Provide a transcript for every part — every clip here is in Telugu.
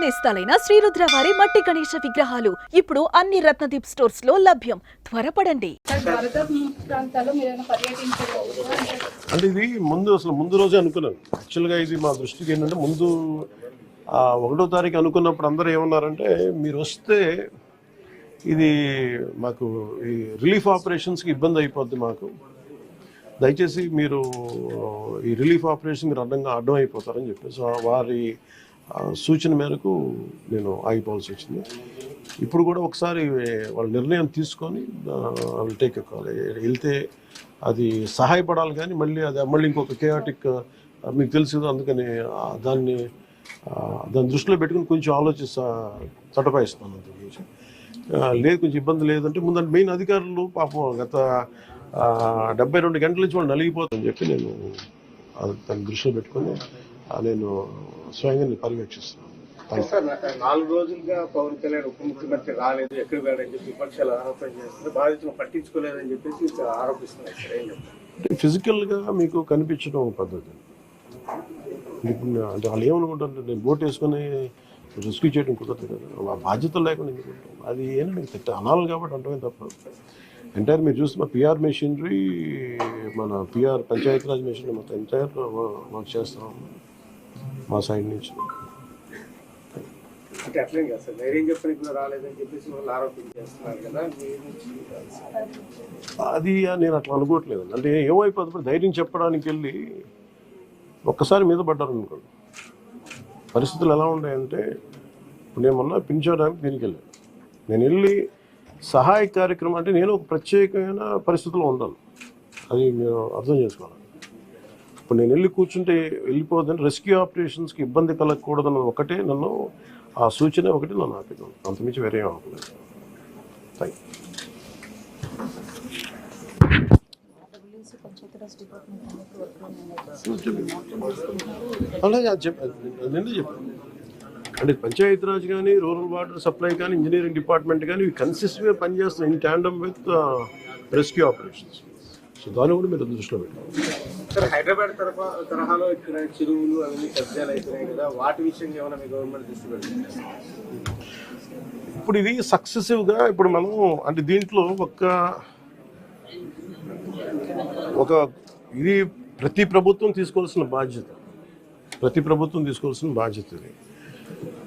నేస్తాలైన శ్రీరుద్ర వారి మట్టి గణేశ విగ్రహాలు ఇప్పుడు అన్ని రత్నదీప్ స్టోర్స్ లో లభ్యం. త్వరపడండి. అంటే ఇది ముందు రోజే అనుకున్నాను. యాక్చువల్గా ఇది మా దృష్టికి ఏంటంటే ముందు 1వ తారీఖు అనుకున్నప్పుడు అందరూ ఏమన్నారంటే మీరు వస్తే ఇది మాకు ఈ రిలీఫ్ ఆపరేషన్స్కి ఇబ్బంది అయిపోద్ది, మాకు దయచేసి మీరు ఈ రిలీఫ్ ఆపరేషన్ మీరు అడ్డం అయిపోతారని చెప్పేసి వారి సూచన మేరకు నేను ఆగిపోవాల్సి వచ్చింది. ఇప్పుడు కూడా ఒకసారి వాళ్ళ నిర్ణయం తీసుకొని వాళ్ళు టేక్ కాల్ వెళ్తే అది సహాయపడాలి, కానీ మళ్ళీ ఇంకొక కేయాటిక్ మీకు తెలుసు కదా, అందుకని దాన్ని దృష్టిలో పెట్టుకుని కొంచెం తటపాయిస్తున్నాను. అంత గురించి లేదు, కొంచెం ఇబ్బంది లేదంటే ముందంటే మెయిన్ అధికారులు పాపం గత 72 గంటల నుంచి వాళ్ళు నలిగిపోతుందని చెప్పి నేను దాన్ని దృష్టిలో పెట్టుకొని నేను స్వయంగా పర్యవేక్షిస్తున్నాను. 4 రోజులుగా పవన్ కళ్యాణ్ ఉప ముఖ్యమంత్రి రాలేదు, ఎక్కడ వెళ్ళని చెప్పి విపక్షాలు ఆరోపణ చేస్తున్నారు, బాధితులు పట్టించుకోలేదని చెప్పేసి ఆరోపిస్తున్నారు. అంటే ఫిజికల్గా మీకు కనిపించడం పద్ధతి. అంటే వాళ్ళు ఏమనుకుంటారు, నేను బోట్ వేసుకొని రెస్క్యూ చేయడం కుదరదు కదా, ఆ బాధ్యతలు లేకుండా ఎందుకుంటాం, అది ఏంటంటే అనాలి కాబట్టి అంటమే తప్ప. ఎంటైర్ మీరు చూస్తే మా పిఆర్ మెషినరీ, మన పిఆర్ పంచాయతీరాజ్ మెషినరీ మొత్తం ఎంటైర్ వర్క్ చేస్తాం మా సైడ్ నుంచి. అంటే అట్లేం కాదు సార్, ధైర్యం చెప్పడానికి రాలేదని చెప్పేసి వాళ్ళు ఆరోపణ చేస్తున్నారు కదా, అది నేను అట్లా అనుకోవట్లేదు. అంటే ఏమైపోతుంది, ధైర్యం చెప్పడానికి వెళ్ళి ఒక్కసారి మీద పడ్డారు అనుకోండి, పరిస్థితులు ఎలా ఉంటాయంటే, ఇప్పుడు నేను మొన్న పింఛడానికి దీనికి వెళ్ళాను. నేను వెళ్ళి సహాయ కార్యక్రమం అంటే నేను ఒక ప్రత్యేకమైన పరిస్థితిలో ఉన్నాను, అది మీరు అర్థం చేసుకోవాలి. ఇప్పుడు నేను వెళ్ళి కూర్చుంటే వెళ్ళిపోదని రెస్క్యూ ఆపరేషన్స్కి ఇబ్బంది కలగకూడదన్న ఒకటే నన్ను, ఆ సూచన ఒకటి నన్ను ఆపినాను, అంతమించి వేరే అవ్వలేదు. థ్యాంక్ నిన్న చెప్పాను. అంటే పంచాయతీరాజ్ కానీ, రూరల్ వాటర్ సప్లై కానీ, ఇంజనీరింగ్ డిపార్ట్మెంట్ కానీ ఇవి కన్సిస్టెంట్గా పనిచేస్తున్నాయి in tandem with rescue operations. So దాన్ని కూడా మీరు దృష్టిలో పెట్టాలి. హైదరాబాద్ తరహాలో ఇక్కడ చెరువులు అవన్నీ కబ్జాలు అవుతున్నాయి కదా, వాటి విషయంగా ఏమైనా మీ గవర్నమెంట్ దృష్టి పెడుతుంది? ఇప్పుడు ఇది సక్సెసివ్గా ఇప్పుడు మనం అంటే దీంట్లో ఇది ప్రతి ప్రభుత్వం తీసుకోవాల్సిన బాధ్యత ఇది.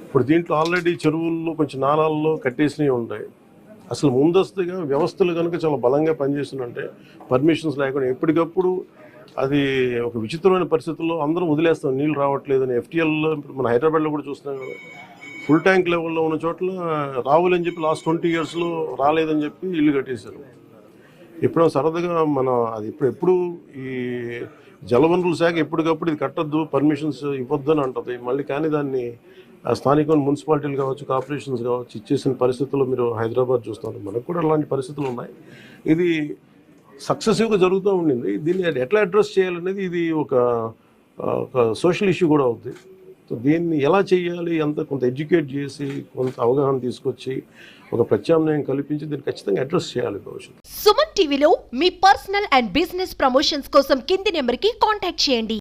ఇప్పుడు దీంట్లో ఆల్రెడీ చెరువుల్లో కొంచెం నాలాల్లో కట్టేసినవి ఉంటాయి. అసలు ముందస్తుగా వ్యవస్థలు కనుక చాలా బలంగా పనిచేస్తుందంటే పర్మిషన్స్ లేకుండా ఎప్పటికప్పుడు అది ఒక విచిత్రమైన పరిస్థితుల్లో అందరం వదిలేస్తాం, నీళ్ళు రావట్లేదని. ఎఫ్టీఎల్ మన హైదరాబాద్లో కూడా చూస్తున్నాం కదా, ఫుల్ ట్యాంక్ లెవెల్లో ఉన్న చోట్ల రావాలని చెప్పి లాస్ట్ 20 yearsలో రాలేదని చెప్పి ఇల్లు కట్టేశారు. ఎప్పుడో సరదాగా అది ఎప్పుడు ఈ జలవనరుల శాఖ ఎప్పటికప్పుడు ఇది కట్టద్దు, పర్మిషన్స్ ఇవ్వద్దు అని అంటుంది. మళ్ళీ కానీ దాన్ని స్థానిక మున్సిపాలిటీలు కావచ్చు, కార్పొరేషన్స్ కావచ్చు ఇచ్చేసిన పరిస్థితుల్లో మీరు హైదరాబాద్ చూస్తున్నారు. మనకు కూడా అలాంటి పరిస్థితులు ఉన్నాయి. ఇది సక్సెసివ్గా జరుగుతూ ఉండింది. దీన్ని ఎట్లా అడ్రస్ చేయాలనేది ఇది ఒక సోషల్ ఇష్యూ కూడా అవుతుంది. సో దీన్ని ఎలా చేయాలి, కొంత ఎడ్యుకేట్ చేసి, కొంత అవగాహన తీసుకొచ్చి, ఒక ప్రత్యామ్నాయం కల్పించి దీన్ని ఖచ్చితంగా అడ్రస్ చేయాలి భవిష్యత్తు. సుమన్ టీవీలో మీ పర్సనల్ అండ్ బిజినెస్ ప్రమోషన్స్ కోసం కింది నెంబర్కి కాంటాక్ట్ చేయండి.